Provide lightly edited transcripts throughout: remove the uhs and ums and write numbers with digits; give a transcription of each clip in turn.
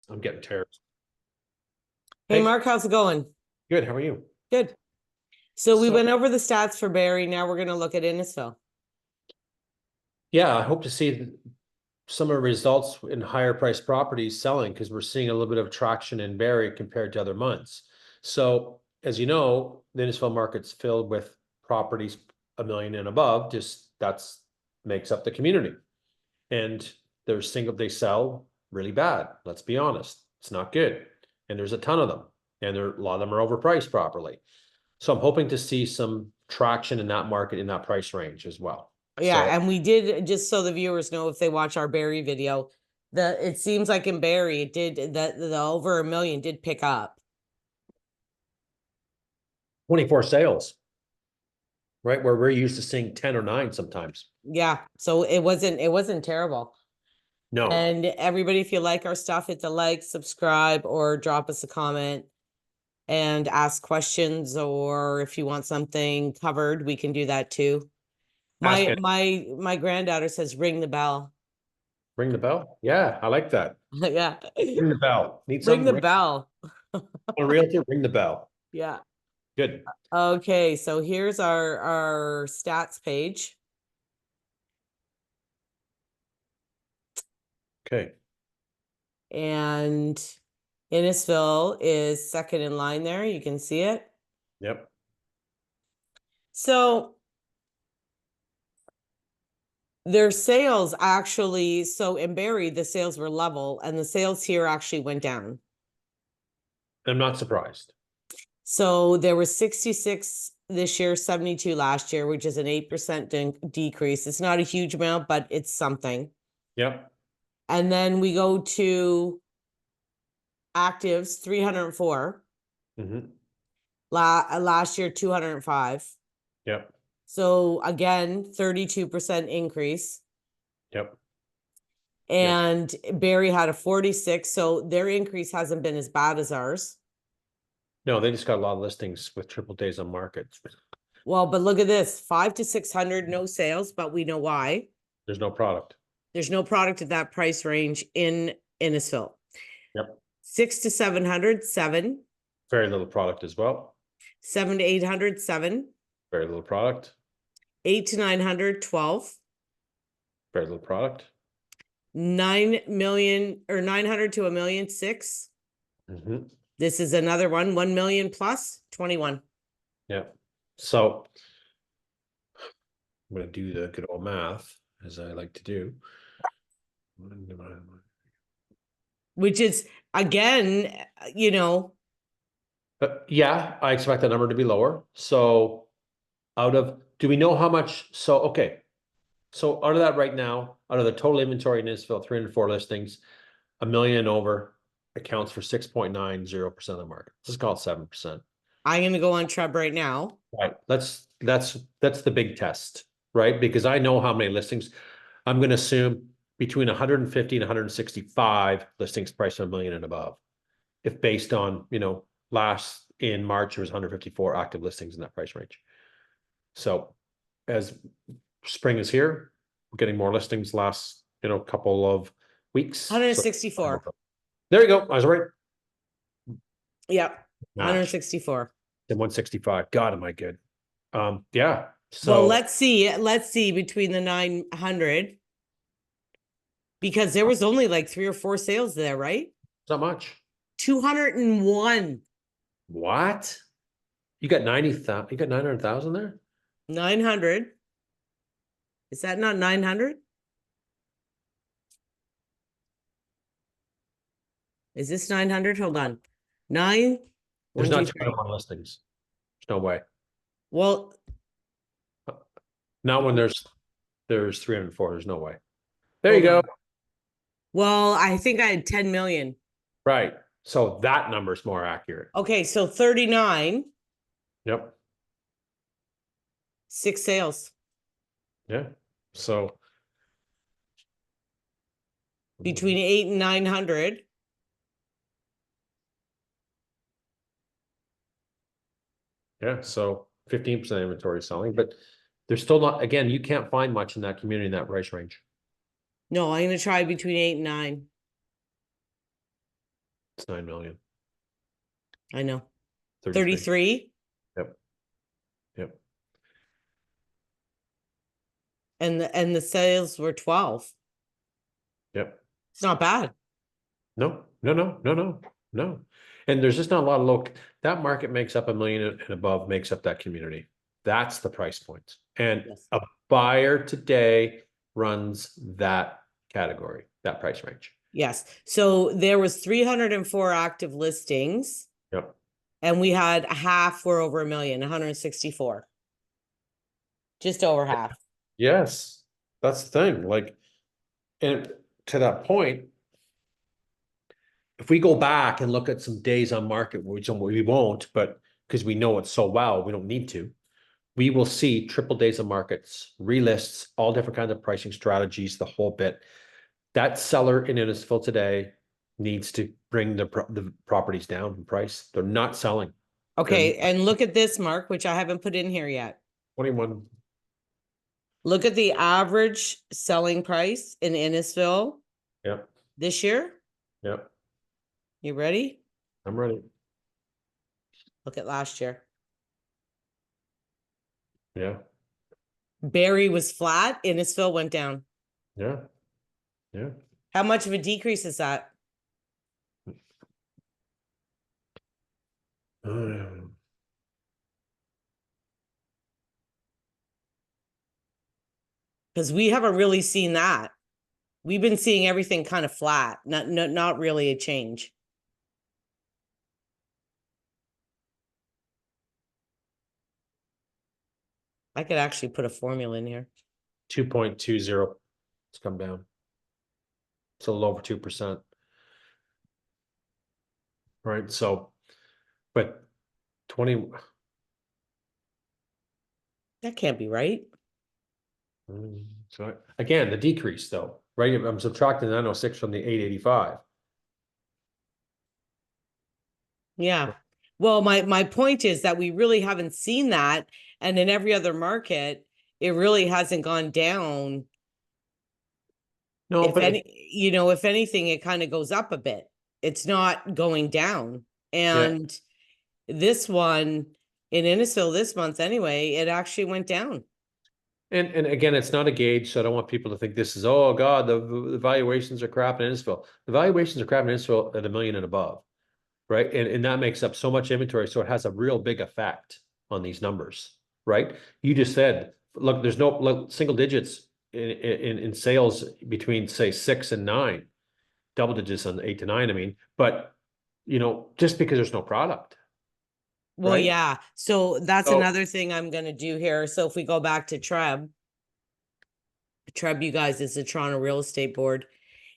I'm getting tired. Hey, Hey, Mark, how's it going? good. How are you? Good. So we So, went over the stats for Barrie. Now we're going to look at Innisfil. yeah, I hope to see some of the results in higher priced properties selling because we're seeing a little bit of traction in Barrie compared to other months. So, as you know, the Innisfil market's filled with properties a million and above. Just that's makes up the community, and they sell really bad. Let's be honest, it's not good, and there's a ton of them, and a lot of them are overpriced properly. So I'm hoping to see some traction in that market in that price range as well. Yeah, So and we did, just so the viewers know if they watch our Barrie video, it seems like in Barrie it did that the over a million did pick up. 24 sales, right? Where we're used to seeing 10 or 9 sometimes. Yeah, so it wasn't terrible. No, And everybody, if you like our stuff, hit the like, subscribe, or drop us a comment and ask questions, or if you want something covered, we can do that too. ask My it. my granddaughter says ring the bell. Ring the bell. Yeah, I like that. Yeah. Ring the bell. Need Ring some the ring bell. a realtor, ring the bell. Yeah. Good. Okay, so here's our stats page. Okay. And Innisfil is second in line there. You can see it. Yep. So their sales actually, so in Barrie, the sales were level and the sales here actually went down. I'm not surprised. So there was 66 this year, 72 last year, which is an 8% decrease. It's not a huge amount, but it's something. Yep. And then we go to actives, 304. Mm-hmm. Last year, 205. Yep. So again, 32% increase. Yep. Yep. And Barrie had a 46. So their increase hasn't been as bad as ours. No, they just got a lot of listings with triple days on market. Well, but look at this, 5 to 600, no sales, but we know why. There's no product. There's no product at that price range in Innisfil. Yep. 6 to 700, 7. Very little product as well. 7 to 800, 7. Very little product. 8 to 900, 12. Very little product. 9 million or 900 to a million, 6. Mm-hmm. This is another one, 1 million plus, 21. Yeah. So I'm going to do the good old math as I like to do. Which is, again, Yeah, I expect that number to be lower. So do we know how much? So, okay. So out of that right now, out of the total inventory in Innisfil, 304 listings, a million and over accounts for 6.90% of the market. Let's call it 7%. I'm going to go on Trub right now. Right. That's the big test, right? Because I know how many listings. I'm going to assume between 150 and 165 listings priced at a million and above. If based on, last in March, there was 154 active listings in that price range. So as spring is here, we're getting more listings last, couple of weeks. 164. So, there you go. I was right. Yep. Match. 164. Then 165. God, am I good? Yeah. Well, So let's see between the 900, because there was only like 3 or 4 sales there, right? it's not much. 201. What? You got 90,000, you got 900,000 there? 900. Is that not 900? Is this 900? Hold on. 9, There's 1, 2, not 3. 201 listings. There's no way. Well, Not when there's 304. There's no way. There you hold go. on. Well, I think I had 10 million. Right. So that number is more accurate. Okay, so 39, Yep. 6 sales Yeah. So between 8 and 900. yeah. So 15% inventory selling, but there's still not, again, you can't find much in that community in that price range. No, I'm going to try between 8 and 9. It's 9 million. I know. 33. 33, Yep. Yep. and the sales were 12. Yep. It's not bad. No, no, no, no, no, no. And there's just not a lot of local, that market makes up 1 million and above, makes up that community. That's the price point. And Yes. a buyer today runs that category, that price range. Yes. So there was 304 active listings, Yep. and we had half were over 1 million, 164. Just over half. Yes, that's the thing. Like, and to that point, if we go back and look at some days on market, which we won't, but because we know it so well, we don't need to. We will see triple days of markets, relists, all different kinds of pricing strategies, the whole bit. That seller in Innisfil today needs to bring the properties down in price. They're not selling. Okay, and look at this, Mark, which I haven't put in here yet. 21. Look at the average selling price in Innisfil Yep. this year. Yep. You ready? I'm ready. Look at last year. Yeah. Barrie was flat, Innisfil went down. Yeah. Yeah. How much of a decrease is that? Because we haven't really seen that. We've been seeing everything kind of flat, not really a change. I could actually put a formula in here. 2.20. It's come down. It's a little over 2%. Right. So, but 20. That can't be right. So again, the decrease though, right? I'm subtracting 906 from the 885. Yeah. Well, my point is that we really haven't seen that. And in every other market, it really hasn't gone down. No, If but any, if anything, it kind of goes up a bit. It's not going down. yeah, And this one in Innisfil this month anyway, it actually went down. and again, it's not a gauge, so I don't want people to think this is, oh God, the valuations are crap in Innisfil. The valuations are crap in Innisfil at 1 million and above, right? And that makes up so much inventory, so it has a real big effect on these numbers, right? You just said, look, there's no single digits in sales between say 6 and 9, double digits on 8 to 9. I mean, but just because there's no product, Well, right? yeah. So that's So another thing I'm going to do here. So if we go back to Treb, you guys, is the Toronto Real Estate Board.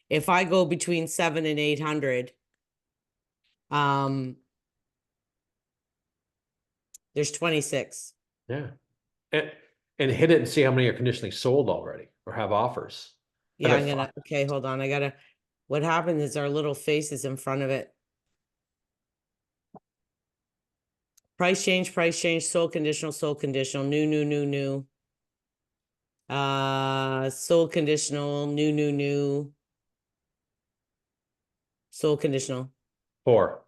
If I go between 7 and 800, there's 26. yeah, and hit it and see how many are conditionally sold already or have offers. Yeah, okay, hold on. What happened is our little face is in front of it. Price change, sold conditional, new. Sold conditional, new. Sold conditional. 4.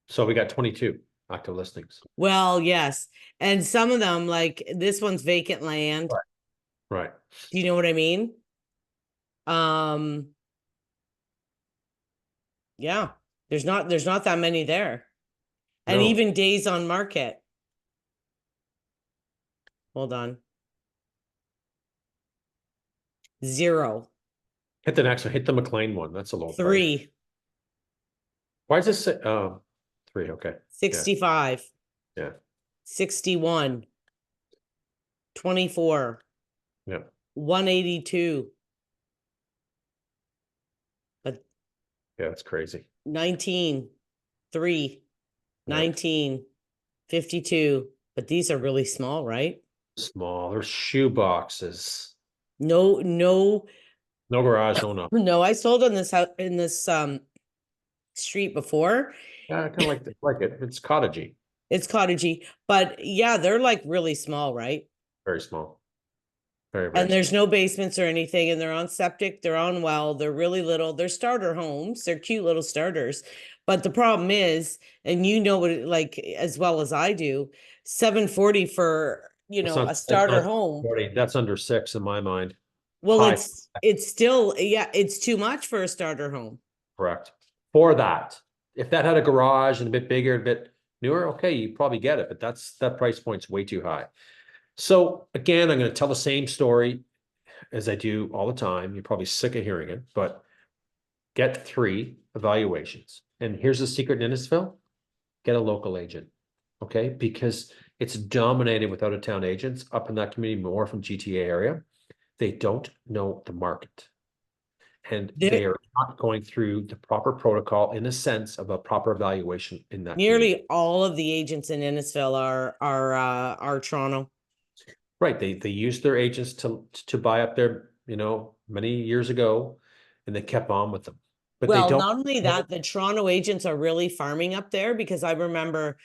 So we got 22 active listings. Well, yes. And some of them, like this one's vacant land. Right. Do you know what I mean? Yeah. There's not that many there. And No. even days on market. Hold on. 0. Hit the next one. Hit the McLean one. That's a low price. 3. Why is this? 3. Okay. 65. Yeah. 61. 24. Yeah. 182. But Yeah, that's crazy. 19. 3. Yeah. 19. 52. But these are really small, right? Small. They're shoe boxes. No. No garage, no nothing. No, I sold on this house in this street before. Yeah, I kind of like it. It's cottagey. It's cottagey, but yeah, they're like really small, right? Very small. very, very And small. there's no basements or anything, and they're on septic, they're on well, they're really little, they're starter homes, they're cute little starters. But the problem is, and you know what like as well as I do, 740 for, a That's starter not home. 40, that's under 6 in my mind. Well, High, it's still, yeah, it's too much for a starter home. correct. For that, if that had a garage and a bit bigger, a bit newer, okay, you probably get it, but that price point's way too high. So again, I'm going to tell the same story as I do all the time. You're probably sick of hearing it, but get 3 evaluations. And here's the secret in Innisfil: get a local agent. Okay, because it's dominated with out-of-town agents up in that community, more from GTA area. They don't know the market, and There, they are not going through the proper protocol in a sense of a proper evaluation in that community. nearly all of the agents in Innisfil are Toronto. Right. They used their agents to buy up their, many years ago, and they kept on with them. But they Well, don't not only know. that, the Toronto agents are really farming up there because I remember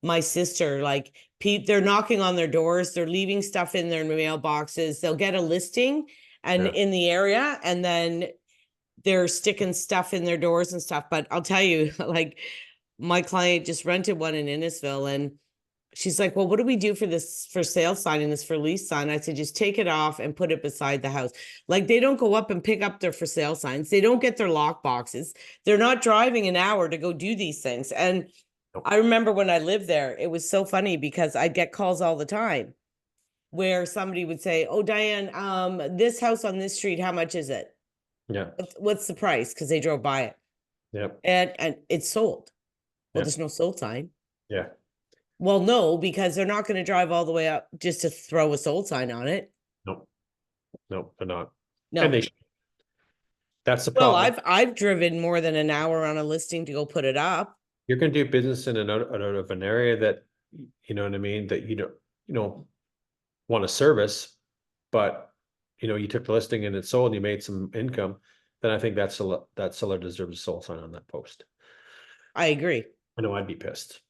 my sister, like, they're knocking on their doors, they're leaving stuff in their mailboxes, they'll get a listing and Yeah. in the area, and then they're sticking stuff in their doors and stuff. But I'll tell you, like, my client just rented one in Innisfil, and she's like, well, what do we do for this for sale sign and this for lease sign? I said, just take it off and put it beside the house. Like, they don't go up and pick up their for sale signs. They don't get their lock boxes. They're not driving an hour to go do these things. And Nope. I remember when I lived there, it was so funny because I'd get calls all the time where somebody would say, oh, Diane, this house on this street, how much is it? Yeah. What's the price? Because they drove by it. Yeah. And it's sold. Well, Yeah. there's no sold sign. Yeah. Well, no, because they're not going to drive all the way up just to throw a sold sign on it. Nope. Nope. They're not. And No. that's the Well, problem. I've driven more than an hour on a listing to go put it up. You're going to do business in and out of an area that, you know what I mean, that you don't want to service, but you took the listing and it sold and you made some income, then I think that seller deserves a sold sign on that post. I agree. I know I'd be pissed,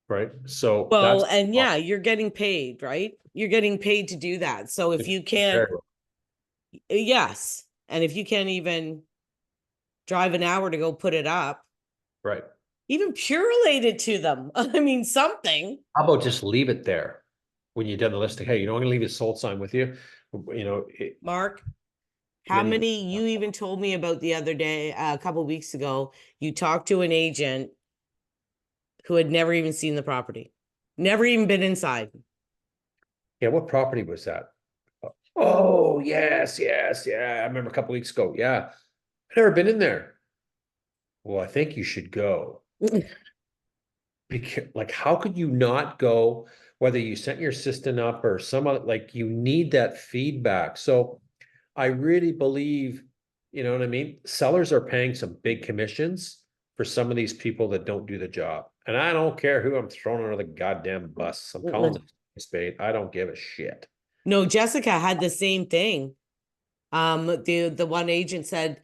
right? So Well, that's and yeah, you're getting paid, right? You're getting paid to do that. So if you can't, yes. And if you can't even drive an hour to go put it up, right. even purulate it to them. I mean, something. How about just leave it there when you're done the listing? Hey, you don't want to leave your sold sign with you, Mark, how then you. many you even told me about the other day, a couple weeks ago, you talked to an agent who had never even seen the property, never even been inside. Yeah, what property was that? Oh, yes, yes, yeah. I remember a couple weeks ago. Yeah. I've never been in there. Well, I think you should go. Because, like, how could you not go, whether you sent your assistant up or some other, like, you need that feedback. So I really believe, you know what I mean? Sellers are paying some big commissions for some of these people that don't do the job. And I don't care who I'm throwing under the goddamn bus. I'm calling it a spade. I don't give a shit. No, Jessica had the same thing. The one agent said,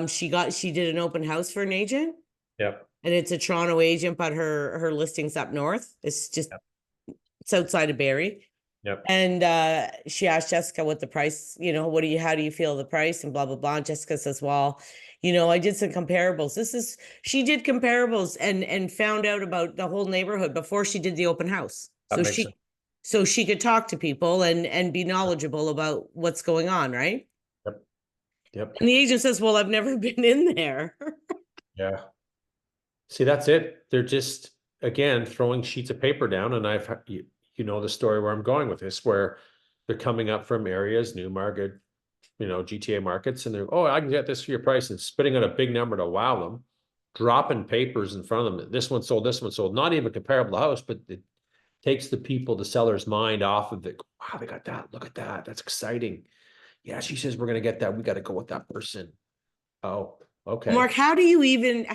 she did an open house for an agent, Yep. and it's a Toronto agent, but her listing's up north. It's just Yep. it's outside of Barrie. Yep. And she asked Jessica what the price, how do you feel the price and blah blah blah. And Jessica says, well, I did some comparables. She did comparables and found out about the whole neighborhood before she did the open house. That makes sense. So she could talk to people and be knowledgeable about what's going on, right? Yep. Yep. And the agent says, well, I've never been in there. Yeah. See, that's it. They're just, again, throwing sheets of paper down. And you know the story where I'm going with this, where they're coming up from areas, Newmarket, GTA markets, and they're, oh, I can get this for your price, and spitting out a big number to wow them, dropping papers in front of them. This one sold, not even comparable to house, but it takes the seller's mind off of it. Wow, they got that. Look at that. That's exciting. Yeah, she says we're gonna get that. We got to go with that person. Oh, okay. Mark, how do you even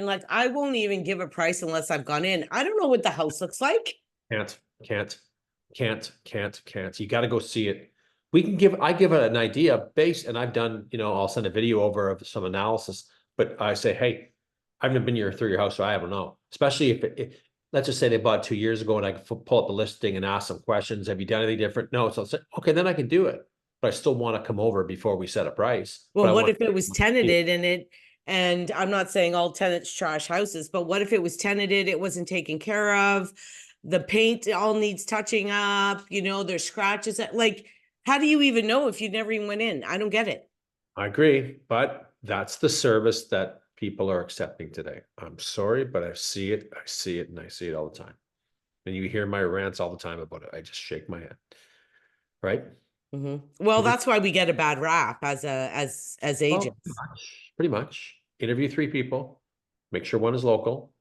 like, I won't even give a price unless I've gone in. I don't know what the house looks like. Can't. You got to go see it. I give it an idea based, and I've done, I'll send a video over of some analysis, but I say, hey, I've never been through your house, so I don't know. Especially if let's just say they bought 2 years ago and I can pull up the listing and ask some questions. Have you done anything different? No. So I'll say, okay, then I can do it. but I still want to come over before we set a price. But Well, I what want if it was tenanted and I'm not saying all tenants trash houses, but what if it was tenanted, it wasn't taken care of? The paint all needs touching up, there's scratches, like, how do you even know if you never even went in? I don't get it. I agree, but that's the service that people are accepting today. I'm sorry, but I see it, and I see it all the time. And you hear my rants all the time about it. I just shake my head, right? Well, Interview, that's why we get a bad rap as well, agents. pretty much. Interview 3 people, make sure one is local.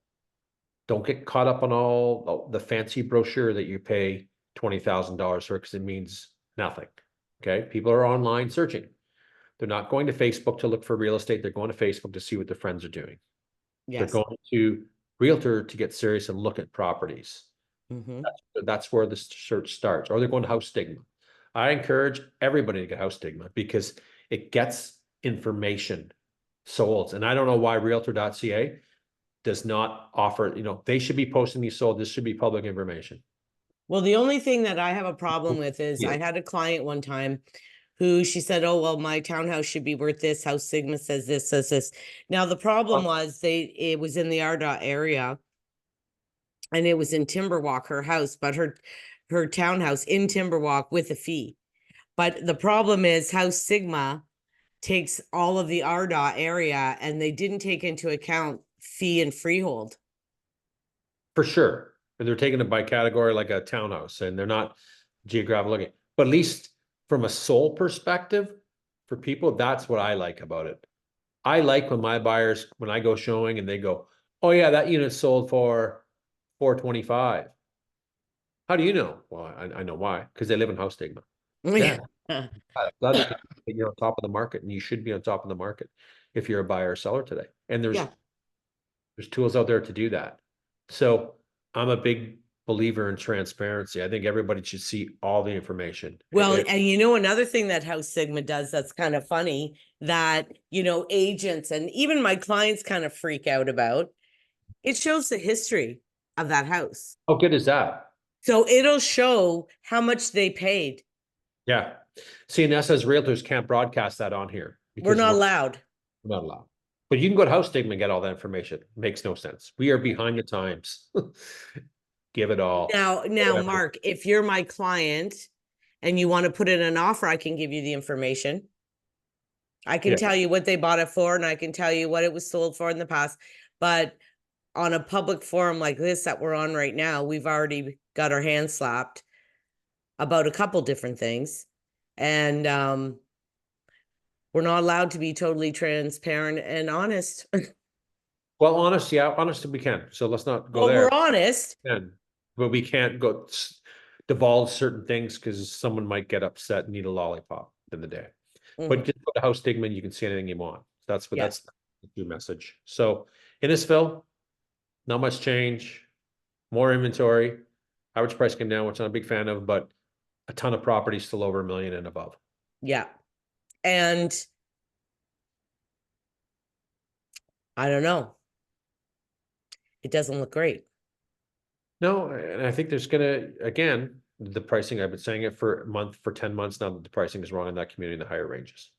Don't get caught up on all the fancy brochure that you pay $20,000 for because it means nothing. Okay, people are online searching. They're not going to Facebook to look for real estate. They're going to Facebook to see what their friends are doing. They're Yes. going to Realtor to get serious and look at properties. That's where the search starts. Or they're going to House Stigma. I encourage everybody to get House Stigma because it gets information sold. And I don't know why Realtor.ca does not offer, they should be posting these sold. This should be public information. Well, the only thing that I have a problem with is Yeah. I had a client one time who she said, "Oh, well, my townhouse should be worth this. House Sigma says this, says this." Now, the problem was it was in the RDOT area and it was in Timberwalk, her house, but her townhouse in Timberwalk with a fee. But the problem is House Sigma takes all of the RDOT area and they didn't take into account fee and freehold. For sure. And they're taking it by category like a townhouse and they're not geographic looking. But at least from a soul perspective, for people, that's what I like about it. I like when my buyers, when I go showing and they go, "Oh yeah, that unit sold for 425." How do you know? Well, I know why, because they live in House Stigma. Yeah. Glad they can, you're on top of the market and you should be on top of the market if you're a buyer or seller today. And Yeah. there's tools out there to do that. So I'm a big believer in transparency. I think everybody should see all the information. Well, and another thing that House Sigma does that's kind of funny that, agents and even my clients kind of freak out about, it shows the history of that house. How good is that? So it'll show how much they paid. Yeah. CNS as realtors can't broadcast that on here We're because not allowed. we're not allowed. But you can go to House Stigma and get all that information. Makes no sense. We are behind the times. Give it all. Now, Mark, if you're my client and you want to put in an offer, I can give you the information. I can Yeah. tell you what they bought it for and I can tell you what it was sold for in the past. But on a public forum like this that we're on right now, we've already got our hands slapped about a couple different things. And we're not allowed to be totally transparent and honest. Well, honest, yeah, honest we can. So let's not go Well, there. we're honest. But we can't go divulge certain things because someone might get upset and need a lollipop in the day. But just go to House Stigma and you can see anything you want. That's the new message. So Innisfil, not much change, more inventory. Average price came down, which I'm a big fan of, but a ton of properties still over $1 million and above. Yeah. And I don't know. It doesn't look great. No, and I think there's again, the pricing, I've been saying it for 10 months now that the pricing is wrong in that community in the higher ranges.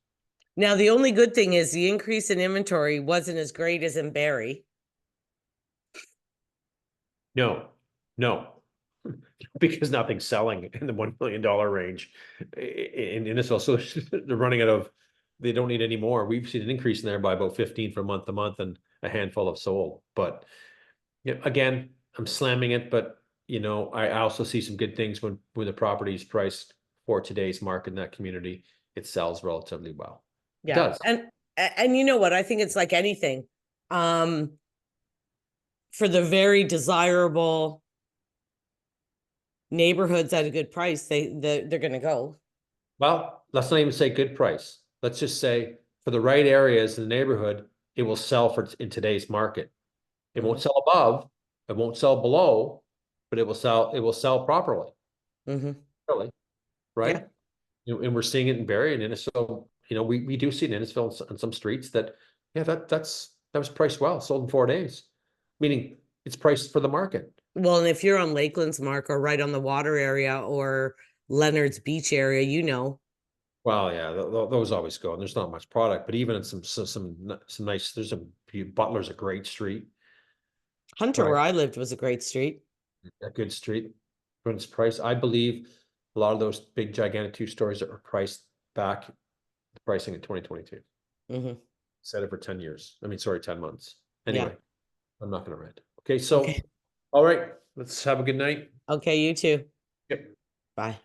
Now, the only good thing is the increase in inventory wasn't as great as in Barrie. No, because nothing's selling in the $1 million range in Innisfil. So they're running out of, they don't need any more. We've seen an increase in there by about 15 from month to month and a handful of sold. But again, I'm slamming it, but I also see some good things when the property is priced for today's market in that community, it sells relatively well. It does. And you know what? I think it's like anything. For the very desirable neighborhoods at a good price, they're going to go. Well, let's not even say good price. Let's just say for the right areas in the neighborhood, it will sell in today's market. It won't sell above, it won't sell below, but it will sell properly. Really, right? And we're seeing it in Barrie and Innisfil. We do see it in Innisfil and some streets that, that was priced well, sold in 4 days, meaning it's priced for the market. Well, and if you're on Lakeland's, Mark, or right on the water area or Leonard's Beach area, Well, yeah, those always go, and there's not much product, but even in some nice, there's Butler's a great street, Hunter, right? where I lived, was a great street. A good street. When it's priced, I believe a lot of those big gigantic 2 stories that were priced back, the pricing in 2022. Hmm. Set it for 10 years. I mean, sorry, 10 months. Yeah. Anyway, I'm not gonna rent. Okay, Okay. so, all right, let's have a good night. Okay, you too. Yep. Bye.